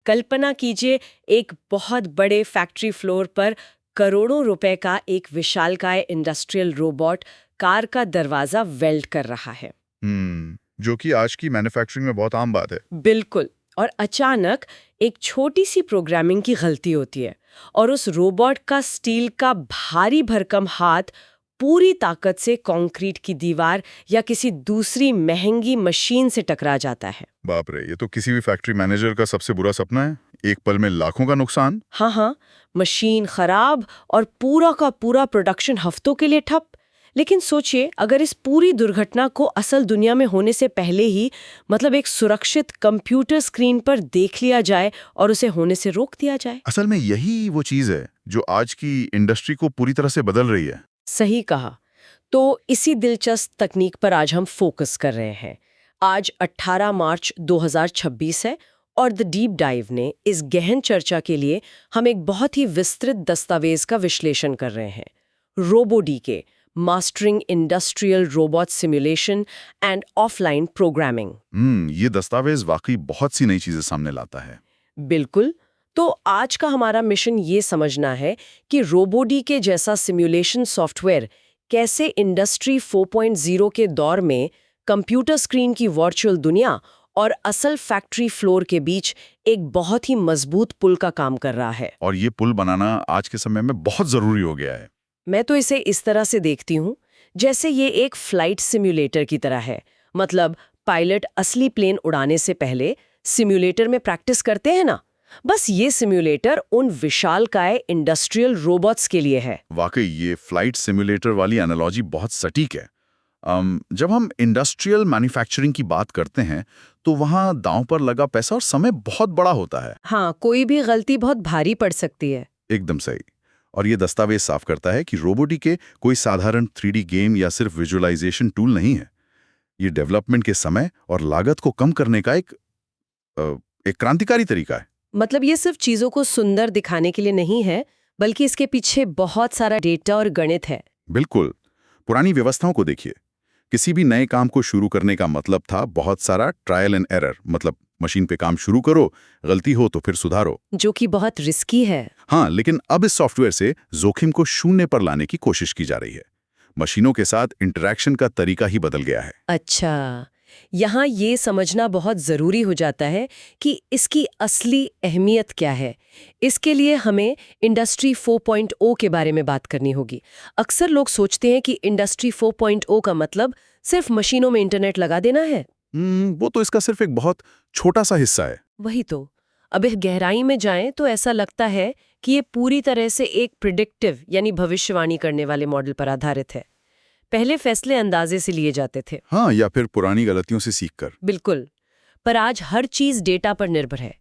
कल्पना कीजिए, एक बहुत बड़े फैक्ट्री फ्लोर पर करोड़ों रुपए का एक विशालकाय इंडस्ट्रियल रोबोट कार का दरवाजा वेल्ड कर रहा है। जो कि आज की मैन्युफैक्चरिंग में बहुत आम बात है। बिल्कुल। और अचानक एक छोटी सी प्रोग्रामिंग की गलती होती है और उस रोबोट का स्टील का भारी भरकम हाथ पूरी ताकत से कंक्रीट की दीवार या किसी दूसरी महंगी मशीन से टकरा जाता है। बाप रे, ये तो किसी भी फैक्ट्री मैनेजर का सबसे बुरा सपना है। एक पल में लाखों का नुकसान। हाँ, मशीन खराब और पूरा का पूरा प्रोडक्शन हफ्तों के लिए ठप। लेकिन सोचिए, अगर इस पूरी दुर्घटना को असल दुनिया में होने से पहले ही मतलब एक सुरक्षित कंप्यूटर स्क्रीन पर देख लिया जाए और उसे होने से रोक दिया जाए। असल में यही वो चीज है जो आज की इंडस्ट्री को पूरी तरह से बदल रही है। सही कहा। तो इसी दिलचस्प तकनीक पर आज हम फोकस कर रहे हैं। आज 18 मार्च 2026 है और द डीप डाइव ने इस गहन चर्चा के लिए हम एक बहुत ही विस्तृत दस्तावेज का विश्लेषण कर रहे हैं। रोबोडी के mastering industrial robot simulation and offline programming. ये दस्तावेज वाकई बहुत सी नई चीजें सामने लाता है। बिल्कुल। तो आज का हमारा मिशन ये समझना है कि रोबोडी के जैसा सिमुलेशन सॉफ्टवेयर कैसे इंडस्ट्री 4.0 के दौर में कंप्यूटर स्क्रीन की वर्चुअल दुनिया और असल फैक्ट्री फ्लोर के बीच एक बहुत ही मजबूत पुल का काम कर रहा है। और ये पुल बनाना आज के समय में बहुत जरूरी हो गया है। मैं तो इसे इस तरह से देखती हूँ, जैसे ये एक फ्लाइट सिम्युलेटर की तरह है। मतलब पायलट असली प्लेन उड़ाने से पहले सिम्युलेटर में प्रैक्टिस करते हैं ना, बस ये सिम्युलेटर उन विशालकाय इंडस्ट्रियल रोबोट्स के लिए है। वाकई ये फ्लाइट सिम्युलेटर वाली एनालॉजी बहुत सटीक है। जब हम इंडस्ट्रियल मैन्युफैक्चरिंग की बात करते हैं तो वहाँ दांव पर लगा पैसा और समय बहुत बड़ा होता है। हाँ, कोई भी गलती बहुत भारी पड़ सकती है। एकदम सही। और ये दस्तावेज साफ करता है कि रोबोटिक कोई साधारण 3D गेम या सिर्फ विजुअलाइजेशन टूल नहीं है। ये डेवलपमेंट के समय और लागत को कम करने का एक क्रांतिकारी तरीका है। मतलब ये सिर्फ चीजों को सुंदर दिखाने के लिए नहीं है, बल्कि इसके पीछे बहुत सारा डेटा और गणित है। बिल्कुल। पुरानी व्यवस्थाओं को देखिए। किसी भी नए काम को शुरू करने का मतलब था बहुत सारा ट्रायल एंड एरर। मतलब मशीन पे काम शुरू करो, गलती हो तो फिर सुधारो, जो कि बहुत रिस्की है। हाँ, लेकिन अब इस सॉफ्टवेयर से जोखिम को शून्य पर लाने की कोशिश की जा रही है। मशीनों के साथ इंटरैक्शन का तरीका ही बदल गया है। अच्छा, यहाँ ये समझना बहुत ज़रूरी हो जाता है कि इसकी असली अहमियत क्या है। इसके लिए हमें इंडस्ट्री 4.0 के बारे में बात करनी होगी। अक्सर लोग सोचते हैं कि इंडस्ट्री 4.0 का मतलब सिर्फ मशीनों में इंटरनेट लगा देना है। वो तो इसका सिर्फ एक बहुत छोटा सा हिस्सा है। वही तो। अब इस गहराई में जाएं तो ऐसा लगता है कि ये पूरी तरह से एक प्रिडिक्टिव यानी भविष्यवाणी करने वाले मॉडल पर आधारित है। पहले फैसले अंदाजे से लिए जाते थे। हाँ, या फिर पुरानी गलतियों से सीखकर। बिल्कुल। पर आज हर चीज डेटा पर निर्भर है।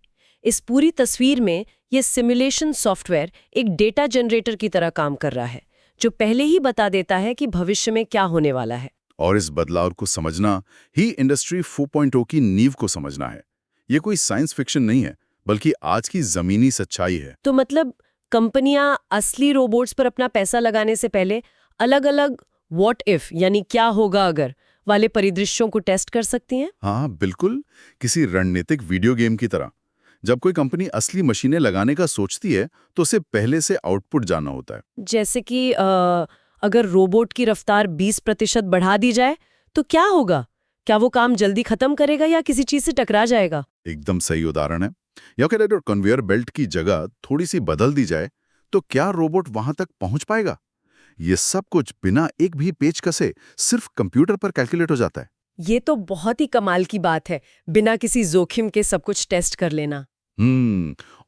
इस पूरी तस्वीर में ये सिमुलेशन सॉफ्टवेयर एक डेटा जनरेटर की तरह काम कर रहा है, जो पहले ही बता देता है कि भविष्य में क्या होने वाला है। और इस बदलाव को समझना ही इंडस्ट्री 4.0 की नींव को समझना है। ये कोई साइंस फिक्शन नहीं है, बल्कि आज की जमीनी सच्चाई है। तो मतलब कंपनियां असली रोबोट्स पर अपना पैसा लगाने से पहले अलग-अलग व्हाट इफ यानी क्या होगा अगर वाले परिदृश्यों को टेस्ट कर सकती हैं? हाँ, बिल्कुल। किसी रणनीतिक वीडियो गेम की तरह। जब कोई कंपनी असली मशीनें लगाने का सोचती है तो उसे पहले से आउटपुट जानना होता है। जैसे कि अगर रोबोट की रफ्तार 20% बढ़ा दी जाए तो क्या होगा? क्या वो काम जल्दी खत्म करेगा या किसी चीज से टकरा जाएगा? एकदम सही उदाहरण है। या फिर अगर कन्वेयर बेल्ट की जगह थोड़ी सी बदल दी जाए तो क्या रोबोट वहां तक पहुंच पाएगा? ये सब कुछ बिना एक भी पेच कसे सिर्फ कंप्यूटर पर कैलकुलेट हो जाता है। ये तो बहुत ही कमाल की बात है, बिना किसी जोखिम के सब कुछ टेस्ट कर लेना।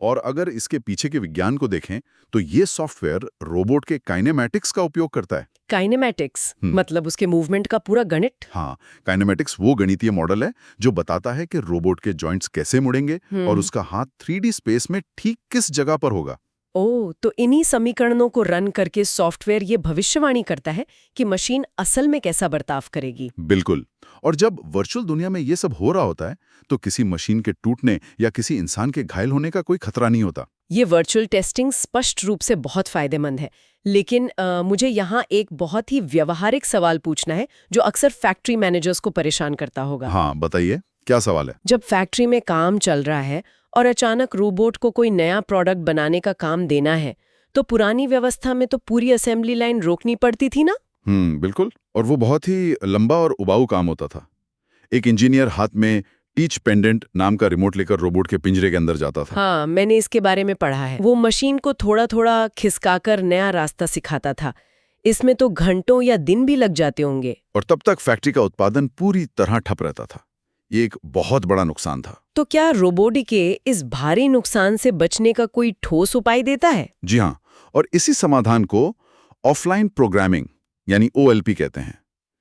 और अगर इसके पीछे के विज्ञान को देखें तो ये सॉफ्टवेयर रोबोट के काइनेमैटिक्स का उपयोग करता है। काइनेमैटिक्स मतलब उसके मूवमेंट का पूरा गणित? हाँ, काइनेमैटिक्स वो गणितीय मॉडल है जो बताता है कि रोबोट के जॉइंट्स कैसे मुड़ेंगे और उसका हाथ 3D स्पेस में ठीक किस जगह पर होगा। ओह, तो इन्हीं समीकरणों को रन करके सॉफ्टवेयर ये भविष्यवाणी करता है कि मशीन असल में कैसा बर्ताव करेगी। बिल्कुल। और जब वर्चुअल दुनिया में ये सब हो रहा होता है तो किसी मशीन के टूटने या किसी इंसान के घायल होने का कोई खतरा नहीं होता। ये वर्चुअल टेस्टिंग स्पष्ट रूप से बहुत फायदेमंद है। लेकिन मुझे यहाँ एक बहुत ही व्यवहारिक सवाल पूछना है जो अक्सर फैक्ट्री मैनेजर्स को परेशान करता होगा। हाँ, बताइए, क्या सवाल है? जब फैक्ट्री में काम चल रहा है और अचानक रोबोट को कोई नया प्रोडक्ट बनाने का काम देना है तो पुरानी व्यवस्था में तो पूरी असेंबली लाइन रोकनी पड़ती थी ना। बिल्कुल। और वो बहुत ही लंबा और उबाऊ काम होता था। एक इंजीनियर हाथ में टीच पेंडेंट नाम का रिमोट लेकर रोबोट के पिंजरे के अंदर जाता था। हाँ, मैंने इसके बारे में पढ़ा है। वो मशीन को थोड़ा थोड़ा खिसकाकर नया रास्ता सिखाता था। इसमें तो घंटों या दिन भी लग जाते होंगे। और तब तक फैक्ट्री का उत्पादन पूरी तरह ठप रहता था। ये एक बहुत बड़ा नुकसान था। तो क्या रोबोटिके इस भारी नुकसान से बचने का कोई ठोस उपाय देता है? जी हाँ, और इसी समाधान को ऑफलाइन प्रोग्रामिंग यानी OLP कहते हैं।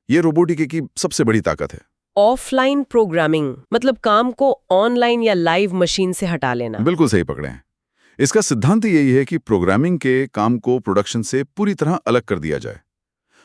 ये रोबोटिके की सबसे बड़ी ताकत है। ऑफलाइन प्रोग्रामिंग मतलब काम को ऑनलाइन या लाइव मशीन से हटा लेना। बिल्कुल सही पकड़े हैं। इसका सिद्धांत यही है कि प्रोग्रामिंग के काम को प्रोडक्शन से पूरी तरह अलग कर दिया जाए।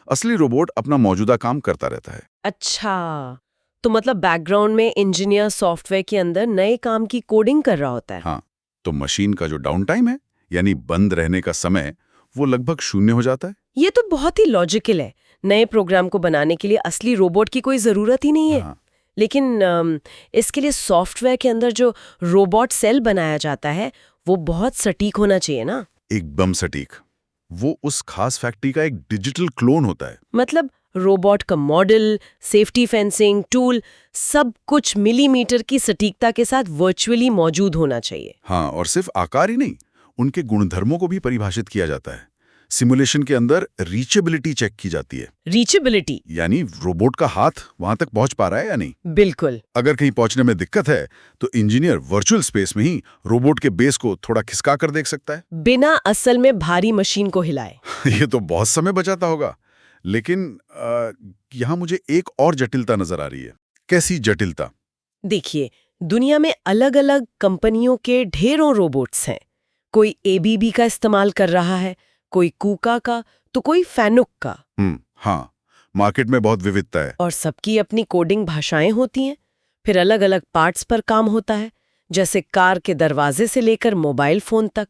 असली रोबोट अपना मौजूदा काम करता रहता है। अच्छा, तो मतलब बैकग्राउंड में इंजीनियर सॉफ्टवेयर के अंदर नए काम की कोडिंग कर रहा होता है। हाँ, तो मशीन का जो डाउन टाइम है यानी बंद रहने का समय वो लगभग 0 हो जाता है। ये तो बहुत ही लॉजिकल है। नए प्रोग्राम को बनाने के लिए असली रोबोट की कोई जरूरत ही नहीं है। हाँ। लेकिन इसके लिए सॉफ्टवेयर के अंदर जो रोबोट सेल बनाया जाता है वो बहुत सटीक होना चाहिए ना। एकदम सटीक। वो उस खास फैक्ट्री का एक डिजिटल क्लोन होता है। मतलब रोबोट का मॉडल, सेफ्टी फेंसिंग, टूल, सब कुछ मिलीमीटर की सटीकता के साथ वर्चुअली मौजूद होना चाहिए। हाँ, और सिर्फ आकार ही नहीं, उनके गुणधर्मों को भी परिभाषित किया जाता है। सिमुलेशन के अंदर रीचेबिलिटी चेक की जाती है। रीचेबिलिटी यानी रोबोट का हाथ वहां तक पहुंच पा रहा है या नहीं। बिल्कुल। अगर कहीं पहुंचने में दिक्कत है तो इंजीनियर वर्चुअल स्पेस में ही रोबोट के बेस को थोड़ा खिसका कर देख सकता है, बिना असल में भारी मशीन को हिलाए। ये तो बहुत समय बचाता होगा। लेकिन यहाँ मुझे एक और जटिलता नजर आ रही है। कैसी जटिलता? देखिए, दुनिया में अलग अलग कंपनियों के ढेरों रोबोट्स हैं। कोई ABB का इस्तेमाल कर रहा है, कोई कूका का, तो कोई फैनुक का। हाँ, मार्केट में बहुत विविधता है। और सबकी अपनी कोडिंग भाषाएं होती हैं। फिर अलग अलग पार्ट्स पर काम होता है, जैसे कार के दरवाजे से लेकर मोबाइल फोन तक।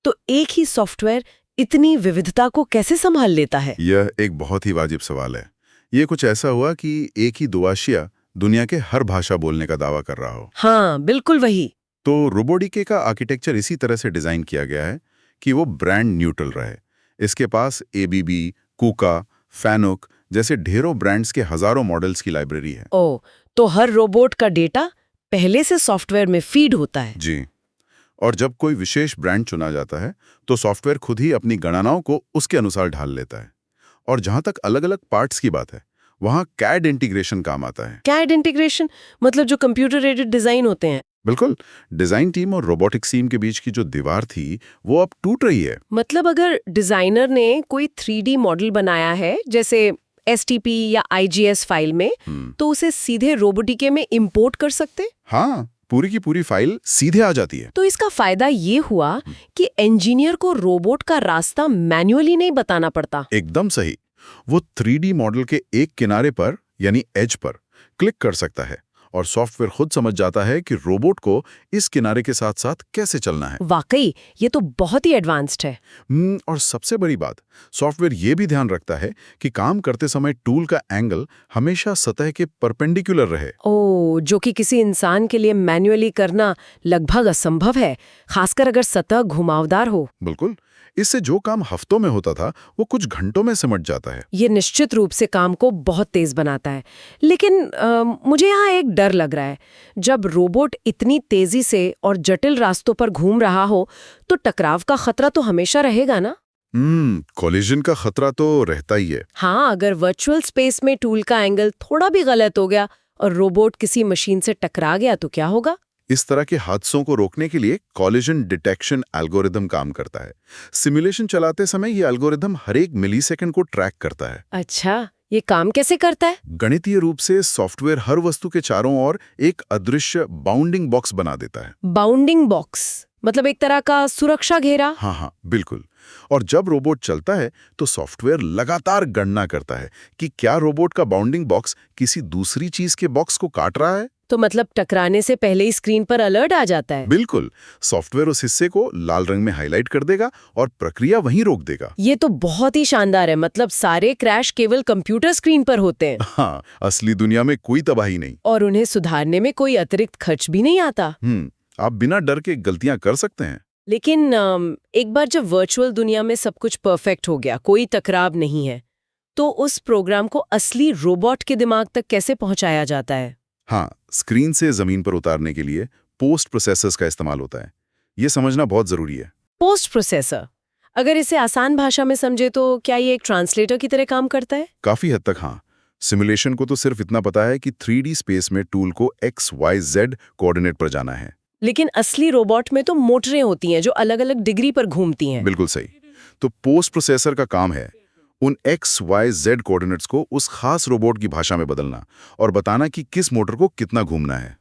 तो एक ही सॉफ्टवेयर इतनी विविधता को कैसे संभाल लेता है? यह एक बहुत ही वाजिब सवाल है। ये कुछ ऐसा हुआ कि एक ही दुआशिया दुनिया के हर भाषा बोलने का दावा कर रहा हो। हाँ, बिल्कुल वही। तो रोबोटिके का आर्किटेक्चर इसी तरह से डिजाइन किया गया है कि वो ब्रांड न्यूट्रल रहे। इसके पास ABB, कूका, फैनुक जैसे ढेरों ब्रांड्स के हजारों मॉडल्स की लाइब्रेरी है। ओ, तो हर रोबोट का डेटा पहले से सॉफ्टवेयर में फीड होता है। जी, और जब कोई विशेष ब्रांड चुना जाता है तो सॉफ्टवेयर खुद ही अपनी गणनाओं को उसके अनुसार ढाल लेता है। और जहां तक अलग-अलग पार्ट्स की बात है, वहां CAD इंटीग्रेशन काम आता है। CAD इंटीग्रेशन मतलब जो कंप्यूटर एडेड डिजाइन होते हैं। बिल्कुल। डिजाइन टीम और रोबोटिक्स टीम के बीच की जो दीवार थी वो अब टूट रही है। मतलब अगर डिजाइनर ने कोई 3D मॉडल बनाया है, जैसे STP या IGS फाइल में, तो उसे सीधे रोबोटिके में इंपोर्ट कर सकते? हाँ, पूरी की पूरी फाइल सीधे आ जाती है। तो इसका फायदा ये हुआ कि इंजीनियर को रोबोट का रास्ता मैन्युअली नहीं बताना पड़ता। एकदम सही। वो 3D मॉडल के एक किनारे पर यानी एज पर क्लिक कर सकता है और सॉफ्टवेयर खुद समझ जाता है कि रोबोट को इस किनारे के साथ साथ कैसे चलना है। वाकई ये तो बहुत ही एडवांस्ड है। और सबसे बड़ी बात, सॉफ्टवेयर ये भी ध्यान रखता है कि काम करते समय टूल का एंगल हमेशा सतह के परपेंडिकुलर रहे। ओ, जो कि किसी इंसान के लिए मैन्युअली करना लगभग असंभव है, खासकर अगर सतह घुमावदार हो। बिल्कुल। इससे जो काम हफ्तों में होता था वो कुछ घंटों में सिमट जाता है। ये निश्चित रूप से काम को बहुत तेज बनाता है। लेकिन मुझे यहाँ एक डर लग रहा है। जब रोबोट इतनी तेजी से और जटिल रास्तों पर घूम रहा हो तो टकराव का खतरा तो हमेशा रहेगा ना? कोलिजन का खतरा तो रहता ही है। हाँ, अगर वर्चुअल स्पेस में टूल का एंगल थोड़ा भी गलत हो गया और रोबोट किसी मशीन से टकरा गया तो क्या होगा? इस तरह के हादसों को रोकने के लिए कॉलिजन डिटेक्शन एल्गोरिदम काम करता है। सिमुलेशन चलाते समय ये एल्गोरिदम हर एक मिलीसेकंड को ट्रैक करता है। अच्छा, ये काम कैसे करता है? गणितीय रूप से सॉफ्टवेयर हर वस्तु के चारों ओर एक अदृश्य बाउंडिंग बॉक्स बना देता है। बाउंडिंग बॉक्स मतलब एक तरह का सुरक्षा घेरा? हाँ, बिल्कुल। और जब रोबोट चलता है तो सॉफ्टवेयर लगातार गणना करता है कि क्या रोबोट का बाउंडिंग बॉक्स किसी दूसरी चीज के बॉक्स को काट रहा है। तो मतलब टकराने से पहले ही स्क्रीन पर अलर्ट आ जाता है? बिल्कुल। सॉफ्टवेयर उस हिस्से को लाल रंग में हाईलाइट कर देगा और प्रक्रिया वहीं रोक देगा। ये तो बहुत ही शानदार है। मतलब सारे क्रैश केवल कंप्यूटर स्क्रीन पर होते हैं। हाँ, असली दुनिया में कोई तबाही नहीं। और उन्हें सुधारने में कोई अतिरिक्त खर्च भी नहीं आता। आप बिना डर के गलतियां कर सकते हैं। लेकिन एक बार जब वर्चुअल दुनिया में सब कुछ परफेक्ट हो गया, कोई टकराव नहीं है, तो उस प्रोग्राम को असली रोबोट के दिमाग तक कैसे पहुंचाया जाता है? हाँ, स्क्रीन से जमीन पर उतारने के लिए पोस्ट प्रोसेसर्स का इस्तेमाल होता है। ये समझना बहुत जरूरी है। पोस्ट प्रोसेसर, अगर इसे आसान भाषा में समझे तो क्या ये एक ट्रांसलेटर की तरह काम करता है? काफी हद तक हाँ। सिमुलेशन को तो सिर्फ इतना पता है कि 3D स्पेस में टूल को XYZ कोऑर्डिनेट पर जाना है। लेकिन असली रोबोट में तो मोटरें होती हैं जो अलग-अलग डिग्री पर घूमती हैं। बिल्कुल सही। तो पोस्ट प्रोसेसर का काम है उन XYZ कोऑर्डिनेट्स को उस खास रोबोट की भाषा में बदलना और बताना कि किस मोटर को कितना घूमना है।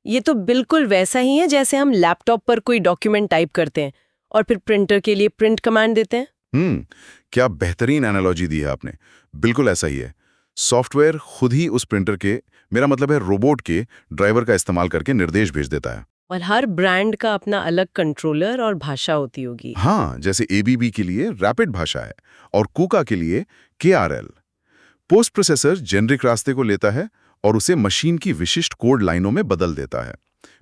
ये तो बिल्कुल वैसा ही है जैसे हम लैपटॉप पर कोई डॉक्यूमेंट टाइप करते हैं और फिर प्रिंटर के लिए प्रिंट कमांड देते हैं। क्या बेहतरीन एनालॉजी दी है आपने। बिल्कुल ऐसा ही है। सॉफ्टवेयर खुद ही उस प्रिंटर के, मेरा मतलब है रोबोट के ड्राइवर का इस्तेमाल करके निर्देश भेज देता है। और हर ब्रांड का अपना अलग कंट्रोलर और भाषा होती होगी। हाँ, जैसे ABB के लिए रैपिड भाषा है और कूका के लिए KRL। पोस्ट प्रोसेसर जेनरिक रास्ते को लेता है और उसे मशीन की विशिष्ट कोड लाइनों में बदल देता है,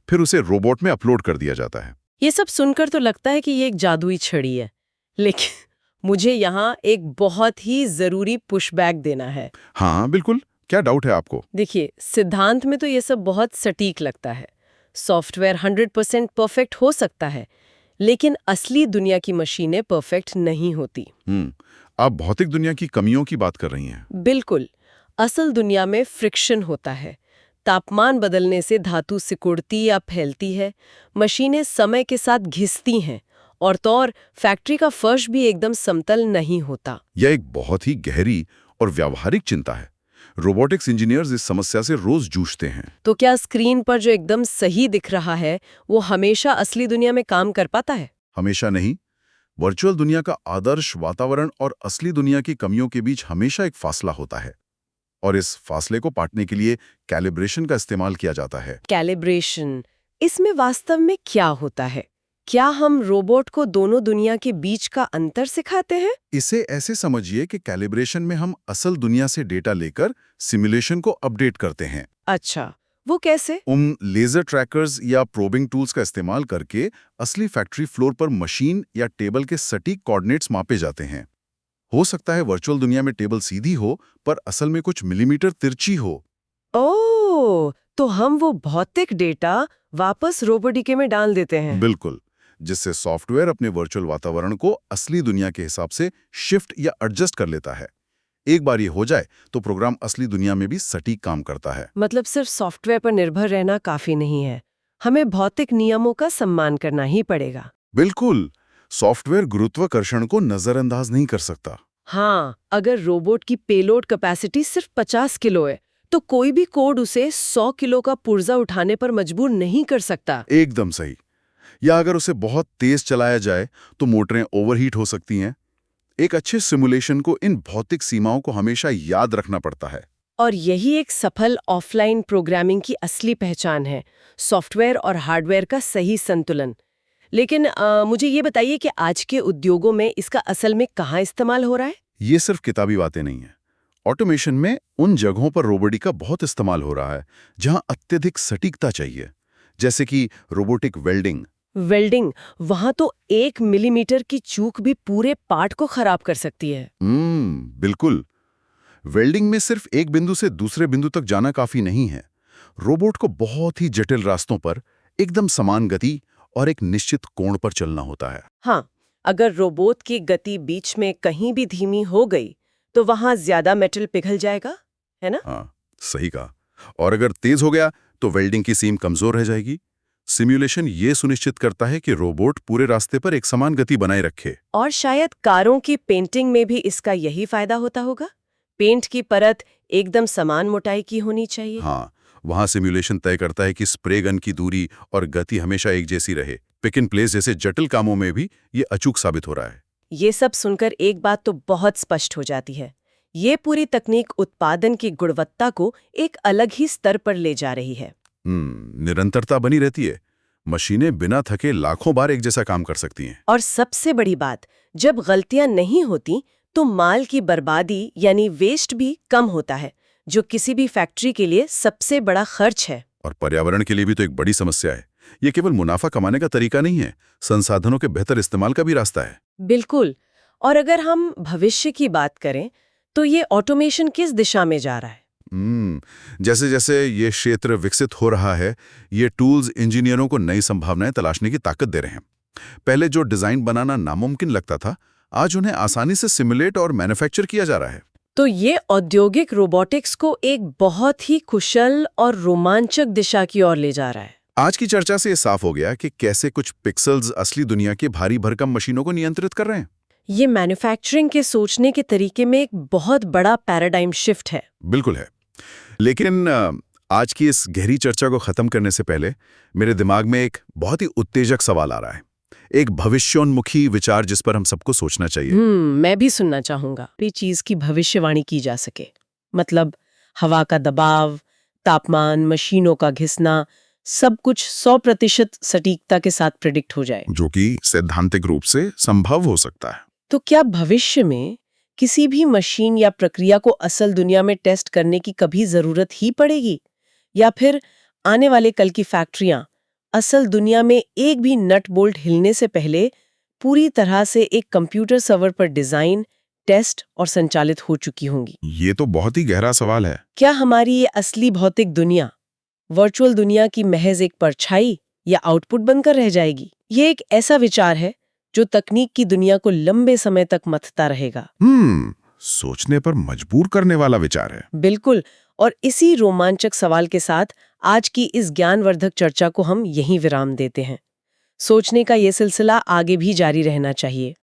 फिर उसे रोबोट में अपलोड कर दिया जाता है। ये सब सुनकर तो लगता है कि ये एक जादुई छड़ी है, लेकिन मुझे यहाँ एक बहुत ही जरूरी पुशबैक देना है। हाँ बिल्कुल, क्या डाउट है आपको? देखिए, सिद्धांत में तो ये सब बहुत सटीक लगता है। सॉफ्टवेयर 100% परफेक्ट हो सकता है, लेकिन असली दुनिया की मशीनें परफेक्ट नहीं होती। आप भौतिक दुनिया की कमियों की बात कर रही हैं। बिल्कुल। असल दुनिया में फ्रिक्शन होता है। तापमान बदलने से धातु सिकुड़ती या फैलती है, मशीनें समय के साथ घिसती हैं, और तो और फैक्ट्री का फर्श भी एकदम समतल नहीं होता। यह एक बहुत ही गहरी और व्यावहारिक चिंता है। रोबोटिक्स इंजीनियर्स इस समस्या से रोज जूझते हैं। तो क्या स्क्रीन पर जो एकदम सही दिख रहा है वो हमेशा असली दुनिया में काम कर पाता है? हमेशा नहीं। वर्चुअल दुनिया का आदर्श वातावरण और असली दुनिया की कमियों के बीच हमेशा एक फासला होता है, और इस फासले को पाटने के लिए कैलिब्रेशन का इस्तेमाल किया जाता है। कैलिब्रेशन, इसमें वास्तव में क्या होता है? क्या हम रोबोट को दोनों दुनिया के बीच का अंतर सिखाते हैं? इसे ऐसे समझिए कि कैलिब्रेशन में हम असल दुनिया से डेटा लेकर सिमुलेशन को अपडेट करते हैं। अच्छा, वो कैसे? लेजर ट्रैकर्स या प्रोबिंग टूल्स का इस्तेमाल करके असली फैक्ट्री फ्लोर पर मशीन या टेबल के सटीक कोऑर्डिनेट्स मापे जाते हैं। हो सकता है वर्चुअल दुनिया में टेबल सीधी हो, पर असल में कुछ मिलीमीटर तिरछी हो। ओह, तो हम वो भौतिक डेटा वापस रोबोटिके में डाल देते हैं। बिल्कुल, जिससे सॉफ्टवेयर अपने वर्चुअल वातावरण को असली दुनिया के हिसाब से शिफ्ट या एडजस्ट कर लेता है। एक बार ये हो जाए तो प्रोग्राम असली दुनिया में भी सटीक काम करता है। मतलब सिर्फ सॉफ्टवेयर पर निर्भर रहना काफी नहीं है, हमें भौतिक नियमों का सम्मान करना ही पड़ेगा। बिल्कुल, सॉफ्टवेयर गुरुत्वाकर्षण को नजरअंदाज नहीं कर सकता। हाँ, अगर रोबोट की पेलोड कैपेसिटी सिर्फ 50 किलो है, तो कोई भी कोड उसे 100 किलो का पुर्जा उठाने पर मजबूर नहीं कर सकता। एकदम सही। या अगर उसे बहुत तेज चलाया जाए तो मोटरें ओवरहीट हो सकती हैं। एक अच्छे सिमुलेशन को इन भौतिक सीमाओं को हमेशा याद रखना पड़ता है। और यही एक सफल ऑफलाइन प्रोग्रामिंग की असली पहचान है, सॉफ्टवेयर और हार्डवेयर का सही संतुलन। लेकिन मुझे ये बताइए कि आज के उद्योगों में इसका असल में कहाँ इस्तेमाल हो रहा है? ये सिर्फ किताबी बातें नहीं है। ऑटोमेशन में उन जगहों पर रोबोटिक का बहुत इस्तेमाल हो रहा है जहां अत्यधिक सटीकता चाहिए, जैसे कि रोबोटिक वेल्डिंग, वहां तो 1 मिलीमीटर की चूक भी पूरे पार्ट को खराब कर सकती है। बिल्कुल। वेल्डिंग में सिर्फ एक बिंदु से दूसरे बिंदु तक जाना काफी नहीं है। रोबोट को बहुत ही जटिल रास्तों पर एकदम समान गति और एक निश्चित कोण पर चलना होता है। हाँ, अगर रोबोट की गति बीच में कहीं भी धीमी हो गई तो वहां ज्यादा मेटल पिघल जाएगा, है ना? हाँ, सही कहा। और अगर तेज हो गया तो वेल्डिंग की सीम कमजोर रह जाएगी। सिमुलेशन ये सुनिश्चित करता है कि रोबोट पूरे रास्ते पर एक समान गति बनाए रखे। और शायद कारों की पेंटिंग में भी इसका यही फायदा होता होगा। पेंट की परत एकदम समान मोटाई की होनी चाहिए। हाँ, वहां सिमुलेशन तय करता है कि स्प्रे गन की दूरी और गति हमेशा एक जैसी रहे। पिक इन प्लेस जैसे जटिल कामों में भी ये अचूक साबित हो रहा है। ये सब सुनकर एक बात तो बहुत स्पष्ट हो जाती है, ये पूरी तकनीक उत्पादन की गुणवत्ता को एक अलग ही स्तर पर ले जा रही है। निरंतरता बनी रहती है। मशीनें बिना थके लाखों बार एक जैसा काम कर सकती हैं। और सबसे बड़ी बात, जब गलतियां नहीं होती तो माल की बर्बादी यानी वेस्ट भी कम होता है, जो किसी भी फैक्ट्री के लिए सबसे बड़ा खर्च है। और पर्यावरण के लिए भी तो एक बड़ी समस्या है। ये केवल मुनाफा कमाने का तरीका नहीं है, संसाधनों के बेहतर इस्तेमाल का भी रास्ता है। बिल्कुल। और अगर हम भविष्य की बात करें तो ये ऑटोमेशन किस दिशा में जा रहा है? जैसे जैसे ये क्षेत्र विकसित हो रहा है, ये टूल्स इंजीनियरों को नई संभावनाएं तलाशने की ताकत दे रहे हैं। पहले जो डिजाइन बनाना नामुमकिन लगता था, आज उन्हें आसानी से सिमुलेट और मैन्युफैक्चर किया जा रहा है। तो ये औद्योगिक रोबोटिक्स को एक बहुत ही कुशल और रोमांचक दिशा की ओर ले जा रहा है। आज की चर्चा से ये साफ हो गया कि कैसे कुछ पिक्सल्स असली दुनिया की भारी भरकम मशीनों को नियंत्रित कर रहे हैं। ये मैन्युफैक्चरिंग के सोचने के तरीके में एक बहुत बड़ा पैराडाइम शिफ्ट है। बिल्कुल है। लेकिन आज की इस गहरी चर्चा को खत्म करने से पहले मेरे दिमाग में एक बहुत ही उत्तेजक सवाल आ रहा है, एक भविष्योन्मुखी विचार जिस पर हम सबको सोचना चाहिए। मैं भी सुनना चाहूंगा। ये चीज की भविष्यवाणी की जा सके, मतलब हवा का दबाव, तापमान, मशीनों का घिसना, सब कुछ 100% सटीकता के साथ प्रेडिक्ट हो जाए। जो कि सैद्धांतिक रूप से संभव हो सकता है। तो क्या भविष्य में किसी भी मशीन या प्रक्रिया को असल दुनिया में टेस्ट करने की कभी जरूरत ही पड़ेगी, या फिर आने वाले कल की फैक्ट्रियां असल दुनिया में एक भी नट बोल्ट हिलने से पहले पूरी तरह से एक कंप्यूटर सर्वर पर डिजाइन, टेस्ट और संचालित हो चुकी होंगी? ये तो बहुत ही गहरा सवाल है। क्या हमारी ये असली भौतिक दुनिया वर्चुअल दुनिया की महज एक परछाई या आउटपुट बनकर रह जाएगी? ये एक ऐसा विचार है जो तकनीक की दुनिया को लंबे समय तक मथता रहेगा। सोचने पर मजबूर करने वाला विचार है। बिल्कुल। और इसी रोमांचक सवाल के साथ आज की इस ज्ञानवर्धक चर्चा को हम यहीं विराम देते हैं। सोचने का ये सिलसिला आगे भी जारी रहना चाहिए।